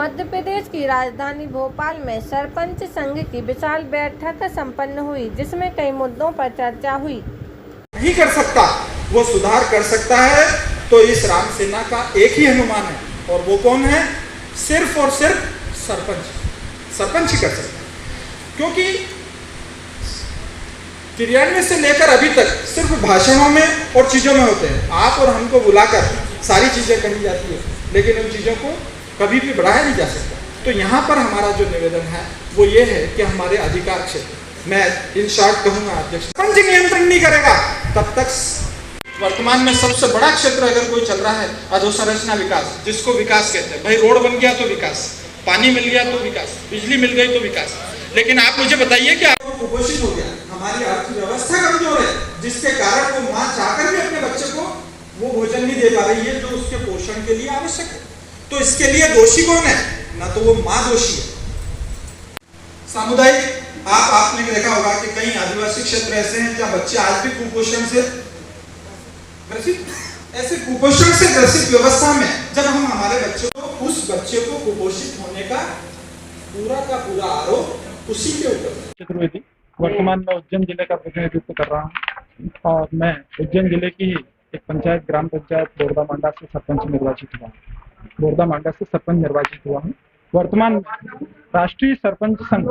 मध्य प्रदेश की राजधानी भोपाल में सरपंच संघ की विशाल बैठक संपन्न हुई, जिसमें कई मुद्दों पर चर्चा हुई। नहीं कर सकता वो सुधार कर सकता है तो इस राम सेना का एक ही अनुमान है, और वो कौन है? सिर्फ और सिर्फ सरपंच ही कर सकता है। क्योंकि 93 से लेकर अभी तक सिर्फ भाषणों में और चीज़ों में होते हैं। आप और हमको बुलाकर सारी चीज़ें कही जाती है, लेकिन उन चीज़ों को कभी भी बढ़ाया नहीं जा सकता। तो यहाँ पर हमारा जो निवेदन है वो ये है कि हमारे अधिकार क्षेत्र, मैं इन शॉर्ट कहूँगा अध्यक्ष, सरपंच नियंत्रण नहीं करेगा तब तक। वर्तमान में सबसे बड़ा क्षेत्र अगर कोई चल रहा है अधोसंरचना विकास, जिसको विकास कहते हैं। भाई रोड बन गया तो विकास, पानी मिल गया तो विकास, बिजली मिल गई तो विकास। लेकिन आप मुझे बताइए कि आप कुपोषित हो गया, हमारी अर्थव्यवस्था कमजोर है, जिसके कारण वो माँ चाहकर भी अपने बच्चे को वो भोजन नहीं दे पा रही है जो उसके पोषण के लिए आवश्यक है। तो इसके लिए दोषी कौन है? ना तो वो माँ दोषी है। सामुदायिक आपने देखा होगा कि कई आदिवासी क्षेत्र ऐसे हैं जहाँ बच्चे आज भी कुपोषण से ग्रसित, ऐसे कुपोषण से ग्रसित व्यवस्था में जब हम हमारे बच्चों को, उस बच्चे को कुपोषित होने का पूरा आरोप उसी के ऊपर। चतुर्वेदी वर्तमान में उज्जैन जिले का प्रतिनिधित्व कर रहा हूँ, और मैं उज्जैन जिले की ही एक पंचायत, ग्राम पंचायत बोरदा मांडा से सरपंच निर्वाचित हुआ हूँ। वर्तमान में राष्ट्रीय सरपंच संघ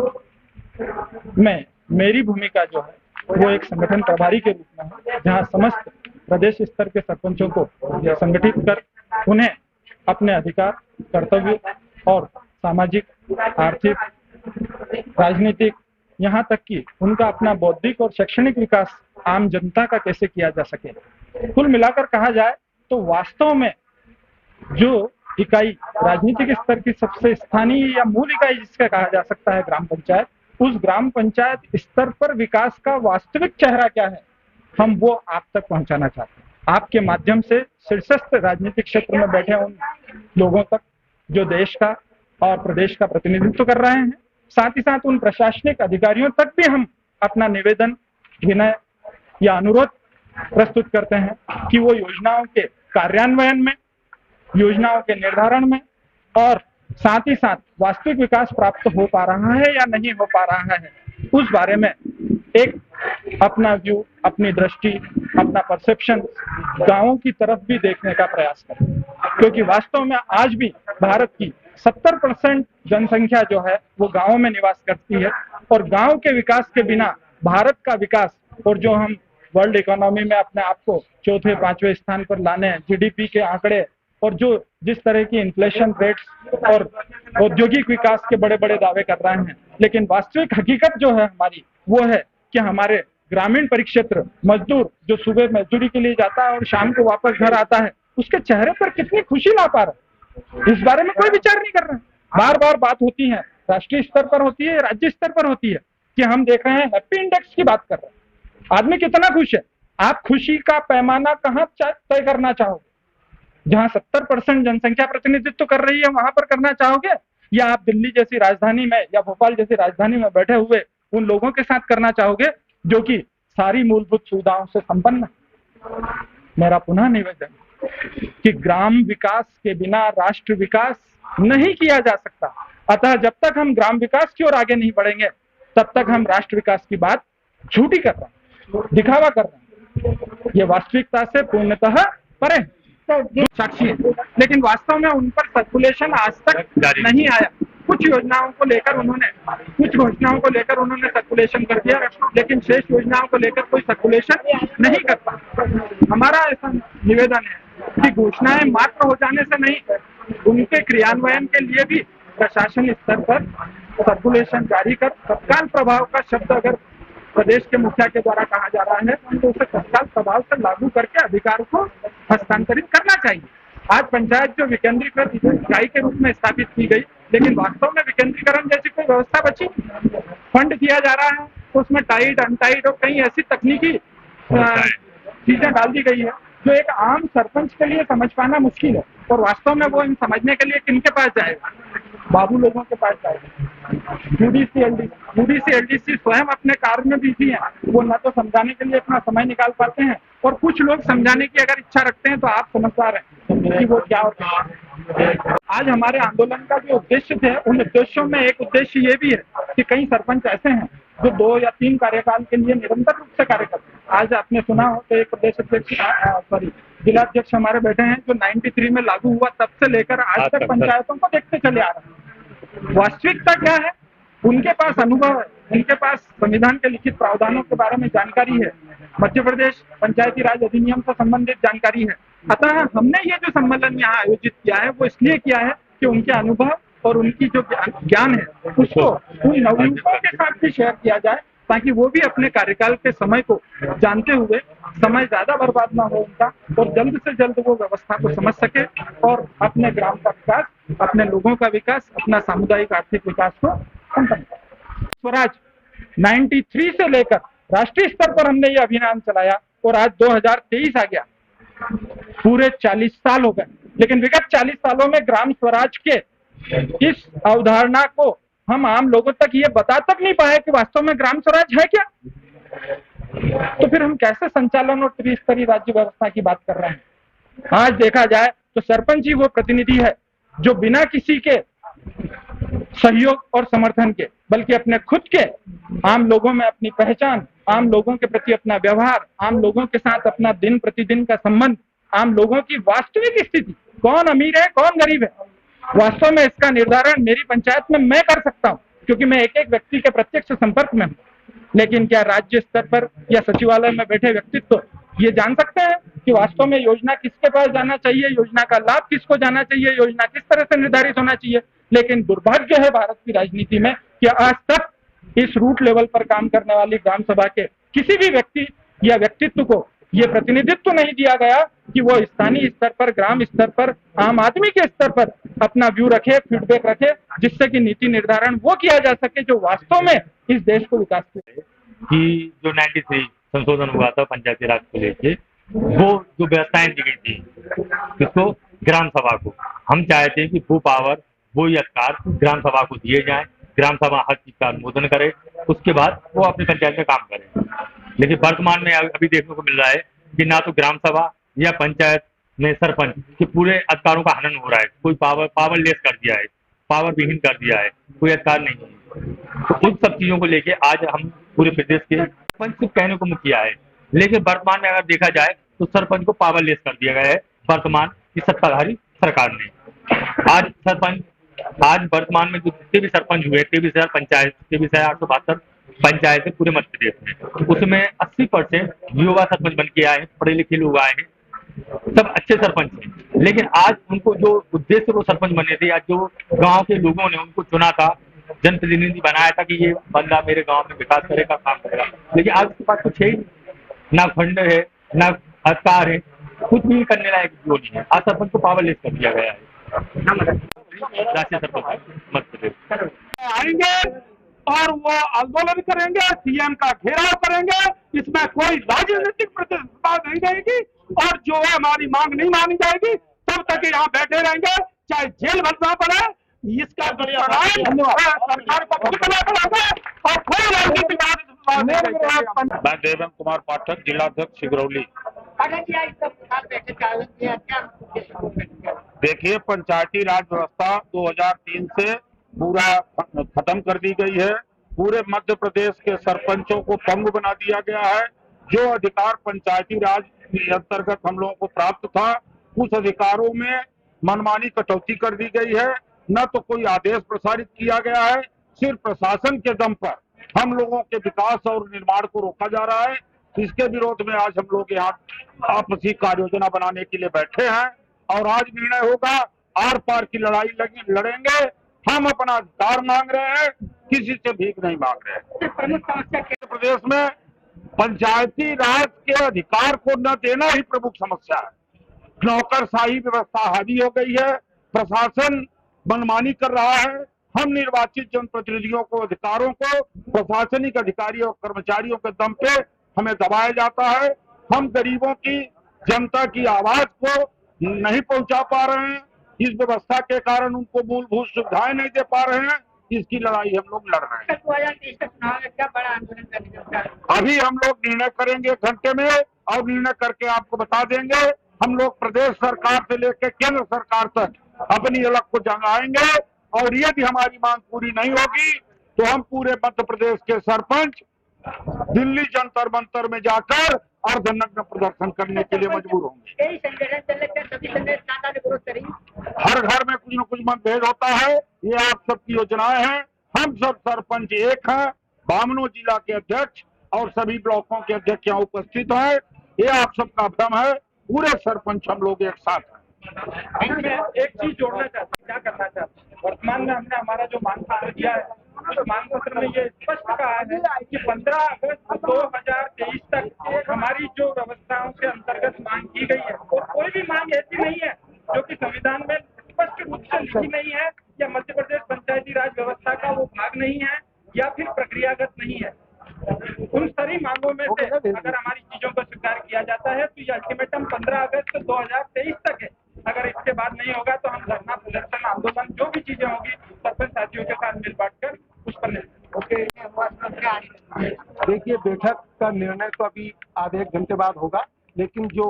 में मेरी भूमिका जो है वो एक संगठन प्रभारी के रूप में है, जहाँ समस्त प्रदेश स्तर के सरपंचों को संगठित कर उन्हें अपने अधिकार, कर्तव्य और सामाजिक, आर्थिक, राजनीतिक, यहाँ तक कि उनका अपना बौद्धिक और शैक्षणिक विकास आम जनता का कैसे किया जा सके। कुल मिलाकर कहा जाए तो वास्तव में जो इकाई राजनीतिक स्तर की सबसे स्थानीय या मूल इकाई जिसका कहा जा सकता है ग्राम पंचायत, उस ग्राम पंचायत स्तर पर विकास का वास्तविक चेहरा क्या है, हम वो आप तक पहुंचाना चाहते हैं। आपके माध्यम से शीर्षस्थ राजनीतिक क्षेत्र में बैठे उन लोगों तक जो देश का और प्रदेश का प्रतिनिधित्व कर रहे हैं, साथ ही साथ उन प्रशासनिक अधिकारियों तक भी हम अपना निवेदन, विनय या अनुरोध प्रस्तुत करते हैं कि वो योजनाओं के कार्यान्वयन में, योजनाओं के निर्धारण में और साथ ही साथ वास्तविक विकास प्राप्त हो पा रहा है या नहीं हो पा रहा है, उस बारे में एक अपना व्यू, अपनी दृष्टि, अपना परसेप्शन गांवों की तरफ भी देखने का प्रयास करें। क्योंकि वास्तव में आज भी भारत की 70% जनसंख्या जो है वो गांवों में निवास करती है, और गांव के विकास के बिना भारत का विकास, और जो हम वर्ल्ड इकोनॉमी में अपने आप को चौथे, पांचवें स्थान पर लाने हैं, जीडीपी के आंकड़े और जो जिस तरह की इन्फ्लेशन रेट्स और औद्योगिक विकास के बड़े बड़े दावे कर रहे हैं, लेकिन वास्तविक हकीकत जो है हमारी वो है कि हमारे ग्रामीण परिक्षेत्र मजदूर जो सुबह मजदूरी के लिए जाता है और शाम को वापस घर आता है, उसके चेहरे पर कितनी खुशी ला पा रहा है, इस बारे में कोई विचार नहीं कर रहे हैं। बार बार बात होती है, राष्ट्रीय स्तर पर होती है, राज्य स्तर पर होती है, कि हम देख रहे हैं हैप्पी इंडेक्स की बात कर रहे हैं, आदमी कितना खुश है। आप खुशी का पैमाना कहाँ तय करना चाहोगे? जहां 70% जनसंख्या प्रतिनिधित्व कर रही है वहां पर करना चाहोगे, या आप दिल्ली जैसी राजधानी में या भोपाल जैसी राजधानी में बैठे हुए उन लोगों के साथ करना चाहोगे जो कि सारी मूलभूत सुविधाओं से संपन्न है? मेरा पुनः निवेदन कि ग्राम विकास के बिना राष्ट्र विकास नहीं किया जा सकता। अतः जब तक हम ग्राम विकास की ओर आगे नहीं बढ़ेंगे तब तक हम राष्ट्र विकास की बात झूठी कर रहे हैं, दिखावा कर रहे हैं। ये वास्तविकता से पूर्णतः परे साक्षी है, लेकिन वास्तव में उन पर सर्कुलेशन आज तक नहीं आया। कुछ योजनाओं को लेकर उन्होंने, कुछ घोषणाओं को लेकर उन्होंने सर्कुलेशन कर दिया, लेकिन शेष योजनाओं को लेकर कोई सर्कुलेशन नहीं कर पाया। हमारा ऐसा निवेदन है कि घोषणाएं मात्र हो जाने से नहीं, उनके क्रियान्वयन के लिए भी प्रशासन स्तर पर सर्कुलेशन जारी कर तत्काल प्रभाव का शब्द अगर प्रदेश के मुखिया के द्वारा कहा जा रहा है तो उसे तत्काल प्रभाव से लागू करके अधिकार को हस्तांतरित करना चाहिए। आज पंचायत जो विकेंद्रीकृत इकाई के रूप में स्थापित की गई, लेकिन वास्तव में विकेंद्रीकरण जैसी कोई व्यवस्था बची? फंड दिया जा रहा है तो उसमें टाइट, अनटाइट और कई ऐसी तकनीकी चीजें डाल दी गई है जो एक आम सरपंच के लिए समझ पाना मुश्किल है, और वास्तव में वो इन समझने के लिए किनके पास जाएगा? बाबू लोगों के पास जाएगा। यूडीसी एलडीसी स्वयं अपने कार्य में बिजी हैं, वो न तो समझाने के लिए अपना समय निकाल पाते हैं, और कुछ लोग समझाने की अगर इच्छा रखते हैं तो आप समझदार हैं कि वो क्या होता है। आज हमारे आंदोलन का जो उद्देश्य थे, उन उद्देश्यों में एक उद्देश्य ये भी है कि कई सरपंच ऐसे हैं जो 2 या 3 कार्यकाल के लिए निरंतर रूप से कार्य करते हैं। आज आपने सुना हो तो एक प्रदेश अध्यक्ष जिलाध्यक्ष हमारे बैठे हैं जो 93 में लागू हुआ तब से लेकर आज तक पंचायतों को देखते चले आ रहे हैं। वास्तविकता क्या है? उनके पास अनुभव है, उनके पास संविधान के लिखित प्रावधानों के बारे में जानकारी है, मध्य प्रदेश पंचायती राज अधिनियम से संबंधित जानकारी है। अतः हमने ये जो सम्मेलन यहाँ आयोजित किया है वो इसलिए किया है कि उनके अनुभव और उनकी जो ज्ञान है उसको उन नवयुवकों के साथ भी शेयर किया जाए, ताकि वो भी अपने कार्यकाल के समय को जानते हुए समय ज्यादा बर्बाद ना हो उनका, और जल्द से जल्द वो व्यवस्था को समझ सके और अपने ग्राम का विकास, अपने लोगों का विकास, अपना सामुदायिक आर्थिक विकास को संपन्न करें। स्वराज 93 से लेकर राष्ट्रीय स्तर पर हमने ये अभियान चलाया और आज 2023 आ गया, पूरे 40 साल हो गए। लेकिन विगत 40 सालों में ग्राम स्वराज के इस अवधारणा को हम आम लोगों तक ये बता तक नहीं पाए कि वास्तव में ग्राम स्वराज है क्या। तो फिर हम कैसे संचालन और त्रिस्तरीय राज्य व्यवस्था की बात कर रहे हैं? आज देखा जाए तो सरपंच ही वो प्रतिनिधि है जो बिना किसी के सहयोग और समर्थन के, बल्कि अपने खुद के आम लोगों में अपनी पहचान, आम लोगों के प्रति अपना व्यवहार, आम लोगों के साथ अपना दिन प्रतिदिन का संबंध, आम लोगों की वास्तविक स्थिति, कौन अमीर है कौन गरीब है, वास्तव में इसका निर्धारण मेरी पंचायत में मैं कर सकता हूं, क्योंकि मैं एक एक व्यक्ति के प्रत्यक्ष संपर्क में हूं। लेकिन क्या राज्य स्तर पर या सचिवालय में बैठे व्यक्तित्व ये जान सकते हैं कि वास्तव में योजना किसके पास जाना चाहिए, योजना का लाभ किसको जाना चाहिए, योजना किस तरह से निर्धारित होना चाहिए? लेकिन दुर्भाग्य है भारत की राजनीति में कि आज तक इस रूट लेवल पर काम करने वाली ग्राम सभा के किसी भी व्यक्ति या व्यक्तित्व को ये प्रतिनिधित्व नहीं दिया गया कि वो स्थानीय स्तर पर, ग्राम स्तर पर, आम आदमी के स्तर पर अपना व्यू रखे, फीडबैक रखे, जिससे कि नीति निर्धारण वो किया जा सके जो वास्तव में इस देश को विकास करे। कि जो 93 संशोधन हुआ था पंचायती राज को लेके, वो जो व्यवस्थाएं दी गई थी किसको, ग्राम सभा को, हम चाहते हैं कि वो पावर, वो अधिकार ग्राम सभा को दिए जाए, ग्राम सभा हर चीज का अनुमोदन करे, उसके बाद वो अपनी पंचायत में काम करे। लेकिन वर्तमान में अभी देखने को मिल रहा है कि ना तो ग्राम सभा या पंचायत में सरपंच के पूरे अधिकारों का हनन हो रहा है, कोई पावरलेस कर दिया है, पावर विहीन कर दिया है, कोई अधिकार नहीं है। तो उन सब चीजों को लेके आज हम पूरे प्रदेश के सरपंच सिर्फ कहने को मुखिया है, लेकिन वर्तमान में अगर देखा जाए तो सरपंच को पावरलेस कर दिया गया है वर्तमान की सत्ताधारी सरकार ने। आज वर्तमान में जो जितने भी सरपंच हुए, 23,000 पंचायत, 23,872 पंचायत है पूरे मध्य प्रदेश में, उसमें 80% युवा सरपंच बन के आए हैं, पढ़े लिखे लोग आए हैं, सब अच्छे सरपंच हैं। लेकिन आज उनको जो उद्देश्य वो सरपंच बने थे, या जो गांव के लोगों ने उनको चुना था, जनप्रतिनिधि बनाया था कि ये बंदा मेरे गांव में विकास करेगा, काम करेगा, लेकिन आज उसके पास कुछ है ही, ना फंड है, ना अधिकार है, कुछ भी करने लायक जो नहीं है। आज सरपंच को पावरलेस कर दिया गया है। राष्ट्रीय सरपंच मध्य प्रदेश आएंगे और वो आंदोलन करेंगे, सीएम का घेराव करेंगे, इसमें कोई राजनीतिक प्रतिस्पर्धा नहीं रहेगी, और जो है हमारी मांग नहीं मानी जाएगी तब तक यहाँ बैठे रहेंगे, चाहे जेल भरना पड़े। इसका सरकार को भुगतना पड़ेगा और कोई राजनीतिक मैं देवेंद्र कुमार पाठक, जिलाध्यक्ष सिगरौली। देखिए, पंचायती राज व्यवस्था 2003 से पूरा खत्म कर दी गई है। पूरे मध्य प्रदेश के सरपंचों को पंगु बना दिया गया है। जो अधिकार पंचायती राज के अंतर्गत हम लोगों को प्राप्त था, उस अधिकारों में मनमानी कटौती कर दी गई है। न तो कोई आदेश प्रसारित किया गया है, सिर्फ प्रशासन के दम पर हम लोगों के विकास और निर्माण को रोका जा रहा है। इसके विरोध में आज हम लोग यहाँ आपसी कार्य योजना बनाने के लिए बैठे हैं, और आज निर्णय होगा, आर पार की लड़ाई लड़ेंगे। हम अपना अधिकार मांग रहे हैं, किसी से भीख नहीं मांग रहे हैं। प्रमुख समस्या प्रदेश में पंचायती राज के अधिकार को न देना ही प्रमुख समस्या है। नौकरशाही व्यवस्था हावी हो गई है, प्रशासन मनमानी कर रहा है। हम निर्वाचित जनप्रतिनिधियों को, अधिकारों को प्रशासनिक अधिकारियों और कर्मचारियों के दम पे हमें दबाया जाता है। हम गरीबों की, जनता की आवाज को नहीं पहुंचा पा रहे हैं। इस व्यवस्था के कारण उनको मूलभूत सुविधाएं नहीं दे पा रहे हैं। इसकी लड़ाई हम लोग लड़ रहे हैं। क्या बड़ा आंदोलन करने? अभी हम लोग निर्णय करेंगे 1 घंटे में, और निर्णय करके आपको बता देंगे। हम लोग प्रदेश सरकार से लेकर केंद्र सरकार तक अपनी अलग को जंगाएंगे, और यदि हमारी मांग पूरी नहीं होगी तो हम पूरे मध्य प्रदेश के सरपंच दिल्ली जंतर मंतर में जाकर अर्धनग्न प्रदर्शन करने के लिए मजबूर होंगे। हर घर में कुछ न कुछ मतभेद होता है, ये आप सबकी योजनाएं हैं। हम सब सरपंच एक हैं, बामनो जिला के अध्यक्ष और सभी ब्लॉकों के अध्यक्ष यहाँ उपस्थित हैं। ये आप सबका भ्रम है, पूरे सरपंच हम लोग एक साथ हैं। मैं एक चीज जोड़ना चाहता हूँ, क्या करना चाहता हूँ। वर्तमान में हमने हमारा जो मांग पत्र दिया है, उस मांग पत्र में ये स्पष्ट कहा है कि 15 अगस्त 2023 तक हमारी जो व्यवस्थाओं के अंतर्गत मांग की गई है, और कोई भी मांग ऐसी नहीं है जो कि संविधान में स्पष्ट रूप से लिखी नहीं है, या मध्य प्रदेश पंचायती राज व्यवस्था का वो भाग नहीं है, या फिर प्रक्रियागत नहीं है। उन सारी मांगों में से अगर हमारी चीजों को स्वीकार किया जाता है तो ये अल्टीमेटम 15 अगस्त 2023 तक है। अगर इसके बाद नहीं होगा तो हम धरना, प्रदर्शन, आंदोलन, जो भी चीजें होगी सरपंच साथियों के साथ मिल बांटकर उस पर देखिए, बैठक का निर्णय तो अभी आधे एक घंटे बाद होगा, लेकिन जो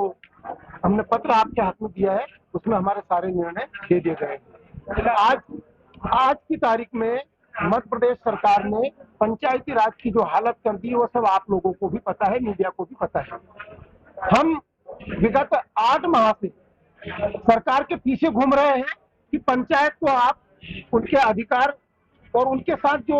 हमने पत्र आपके हाथ में दिया है उसमें हमारे सारे निर्णय दे दिए गए हैं। आज की तारीख में मध्य प्रदेश सरकार ने पंचायती राज की जो हालत कर दी वो सब आप लोगों को भी पता है, मीडिया को भी पता है। हम विगत 8 माह से सरकार के पीछे घूम रहे हैं कि पंचायत को आप उनके अधिकार और उनके साथ जो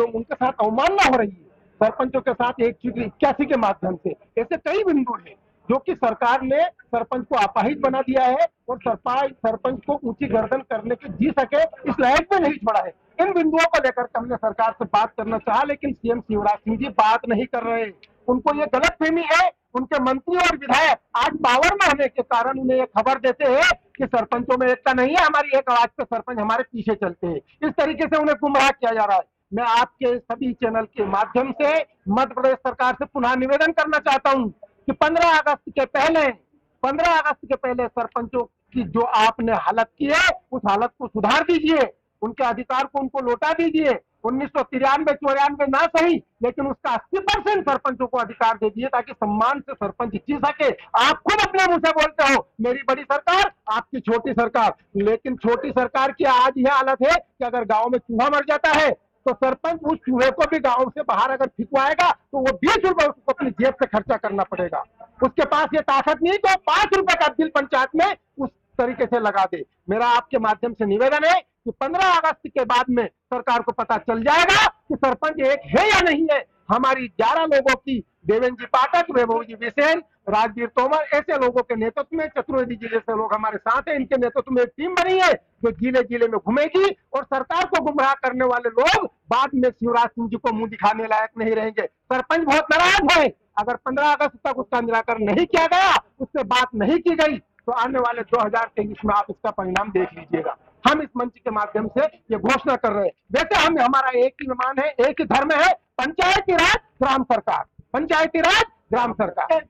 उनके साथ अवमानना हो रही है सरपंचों के साथ 181 के माध्यम से, ऐसे कई बिंदु हैं जो कि सरकार ने सरपंच को अपाहिज बना दिया है और सरपंच को ऊंची गर्दन करने के जी सके इस लायक में नहीं छोड़ा है। इन बिंदुओं को लेकर हमने सरकार से बात करना चाहा, लेकिन सीएम शिवराज सिंह जी बात नहीं कर रहे। उनको ये गलतफहमी है, उनके मंत्री और विधायक आज पावर में होने के कारण उन्हें ये खबर देते हैं कि सरपंचों में एकता नहीं है, हमारी एक आवाज पे सरपंच हमारे पीछे चलते हैं। इस तरीके से उन्हें गुमराह किया जा रहा है। मैं आपके सभी चैनल के माध्यम से मध्य प्रदेश सरकार से पुनः निवेदन करना चाहता हूं कि 15 अगस्त के पहले सरपंचों की जो आपने हालत की है उस हालत को सुधार दीजिए, उनके अधिकार को उनको लौटा दीजिए। 1993-94 ना सही, लेकिन उसका 80% सरपंचों को अधिकार दे दिए ताकि सम्मान से सरपंच जी सके। आप खुद अपने मुंह से बोलते हो मेरी बड़ी सरकार, आपकी छोटी सरकार, लेकिन छोटी सरकार की आज यह हालत है कि अगर गांव में चूहा मर जाता है तो सरपंच उस चूहे को भी गांव से बाहर अगर फिकवाएगा तो वो 20 रुपए उसको अपनी जेब से खर्चा करना पड़ेगा। उसके पास ये ताकत नहीं तो 5 रुपए का बिल पंचायत में उस तरीके से लगा दे। मेरा आपके माध्यम से निवेदन है कि 15 अगस्त के बाद में सरकार को पता चल जाएगा कि सरपंच एक है या नहीं है। हमारी 11 लोगों की, देवेंद्र जी पाठक, वैभव जी बिसेन, राजवीर तोमर, ऐसे लोगों के नेतृत्व में, चतुर्वेदी जी जैसे लोग हमारे साथ हैं, इनके नेतृत्व में एक टीम बनी है जो जिले जिले में घूमेगी और सरकार को गुमराह करने वाले लोग बाद में शिवराज सिंह जी को मुंह दिखाने लायक नहीं रहेंगे। सरपंच बहुत नाराज है, अगर 15 अगस्त तक उसका निराकरण नहीं किया गया, उससे बात नहीं की गई तो आने वाले 2023 में आप इसका परिणाम देख लीजिएगा। हम इस मंच के माध्यम से ये घोषणा कर रहे हैं। वैसे हमारा एक ही विमान है, एक ही धर्म है, पंचायती राज ग्राम सरकार, पंचायती राज ग्राम सरकार।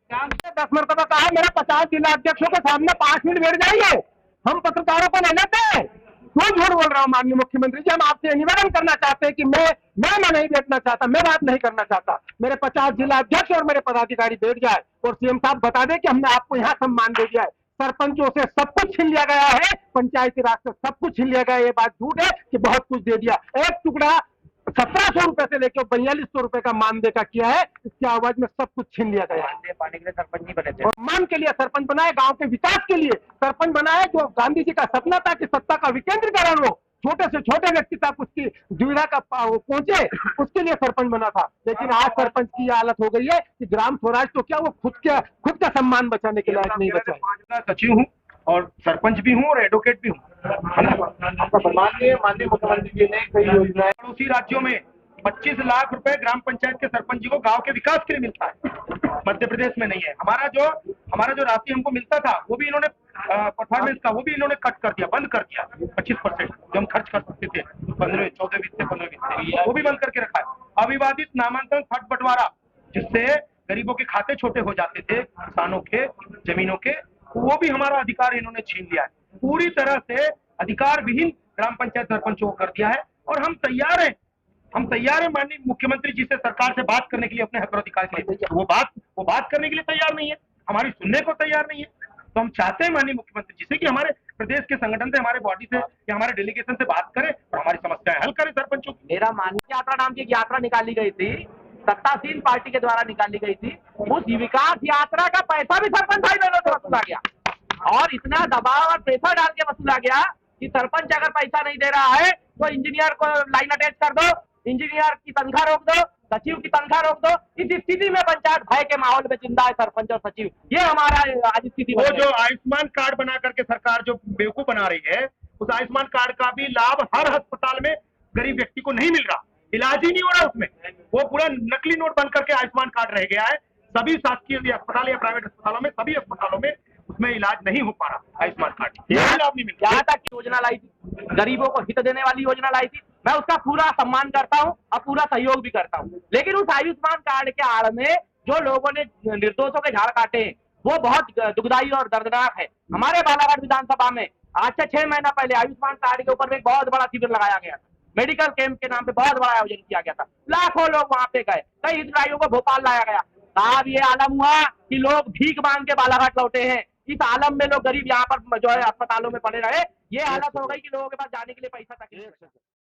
10 मरतबा कहा मेरा 50 जिला अध्यक्षों के सामने 5 मिनट बैठ जाइए, हम पत्रकारों को ले लेते हैं। क्यों झूठ बोल रहा हूँ माननीय मुख्यमंत्री जी? हम आपसे निवेदन करना चाहते हैं कि मैं नहीं बैठना चाहता, मैं बात नहीं करना चाहता। मेरे 50 जिला अध्यक्ष और मेरे पदाधिकारी बैठ जाए और सीएम साहब बता दे कि हमने आपको यहाँ सम्मान दे दिया है। सरपंचों से सब कुछ छीन लिया गया है, पंचायती राज से सब कुछ छीन लिया गया है। ये बात झूठ है कि बहुत कुछ दे दिया। एक टुकड़ा 1700 रुपए से लेकर 4200 रुपए का मानदेय का किया है, इसके आवाज में सब कुछ छीन लिया गया है। पाने के लिए सरपंच नहीं बने थे, और मान के लिए सरपंच बनाए, गांव के विकास के लिए सरपंच बनाए, जो गांधी जी का सपना था कि सत्ता का विकेंद्रीकरण हो, छोटे से छोटे व्यक्ति तक उसकी दुविधा का पहुंचे, उसके लिए सरपंच बना था। लेकिन आज सरपंच की हालत हो गई है कि ग्राम स्वराज तो क्या, वो खुद का सम्मान बचाने के लायक नहीं बचा है। सचिव हूँ और सरपंच भी हूँ और एडवोकेट भी हूँ। माननीय मुख्यमंत्री जी ने कई योजनाएं, पड़ोसी राज्यों में 25 लाख रुपए ग्राम पंचायत के सरपंच जी को गांव के विकास के लिए मिलता है, मध्य प्रदेश में नहीं है। हमारा जो राशि हमको मिलता था वो भी इन्होंने परफॉर्मेंस का वो भी इन्होंने कट कर दिया, बंद कर दिया। 25% जो हम खर्च कर सकते थे 14 वित्त से 15 वित्त वो भी बंद करके रखा है। अविवादित नामांकन फट बंटवारा, जिससे गरीबों के खाते छोटे हो जाते थे, किसानों के जमीनों के, वो भी हमारा अधिकार इन्होंने छीन लिया है। पूरी तरह से अधिकार विहीन ग्राम पंचायत सरपंचों को कर दिया है। और हम तैयार हैं माननीय मुख्यमंत्री जी से सरकार से बात करने के लिए, अपने हक और अधिकार के लिए। वो बात करने के लिए तैयार नहीं है, हमारी सुनने को तैयार नहीं है। तो हम चाहते हैं माननीय मुख्यमंत्री जी से कि हमारे प्रदेश के संगठन से, हमारे बॉडी से या हमारे डेलीगेशन से बात करें और हमारी समस्याएं हल करें सरपंचों की। मेरा माननीय यात्रा नाम की एक यात्रा निकाली गई थी, सत्तासीन पार्टी के द्वारा निकाली गई थी। उस विकास यात्रा का पैसा भी सरपंच भाई बहनों से वसूला गया और इतना दबाव और प्रेशर डाल के वसूला गया कि सरपंच अगर पैसा नहीं दे रहा है तो इंजीनियर को लाइन अटैच कर दो, इंजीनियर की तनख्वाह रोक दो, सचिव की तनख्वाह रोक दो। इस स्थिति में पंचायत भय के माहौल में जिंदा है सरपंच और सचिव। ये हमारा आज स्थिति वो जो आयुष्मान कार्ड बना करके सरकार जो बेवकूफ बना रही है, उस आयुष्मान कार्ड का भी लाभ हर अस्पताल में गरीब व्यक्ति को नहीं मिल रहा, इलाज ही नहीं हो रहा उसमें। वो पूरा नकली नोट बन करके आयुष्मान कार्ड रह गया है। सभी शासकीय अस्पताल या प्राइवेट अस्पतालों में, सभी अस्पतालों में उसमें इलाज नहीं हो पा रहा आयुष्मान कार्ड, लाभ नहीं मिल रहा। यहाँ तक योजना लाई थी, गरीबों को हित देने वाली योजना लाई थी, मैं उसका पूरा सम्मान करता हूँ और पूरा सहयोग भी करता हूँ। लेकिन उस आयुष्मान कार्ड के आड़ में जो लोगों ने निर्दोषों के झाड़ काटे हैं वो बहुत दुखदायी और दर्दनाक है। हमारे बालाघाट विधानसभा में आज से 6 महीना पहले आयुष्मान कार्ड के ऊपर एक बहुत बड़ा शिविर लगाया गया था। मेडिकल कैंप के नाम पे बहुत बड़ा आयोजन किया गया था, लाखों लोग वहां पे गए, कई हितग्राहियों को भोपाल लाया गया। साहब ये आलम हुआ कि लोग भीख मांग के बालाघाट लौटे हैं। इस आलम में लोग गरीब यहाँ पर जो है अस्पतालों में पड़े रहे। ये हालत हो गई कि लोगों के पास जाने के लिए पैसा तक नहीं।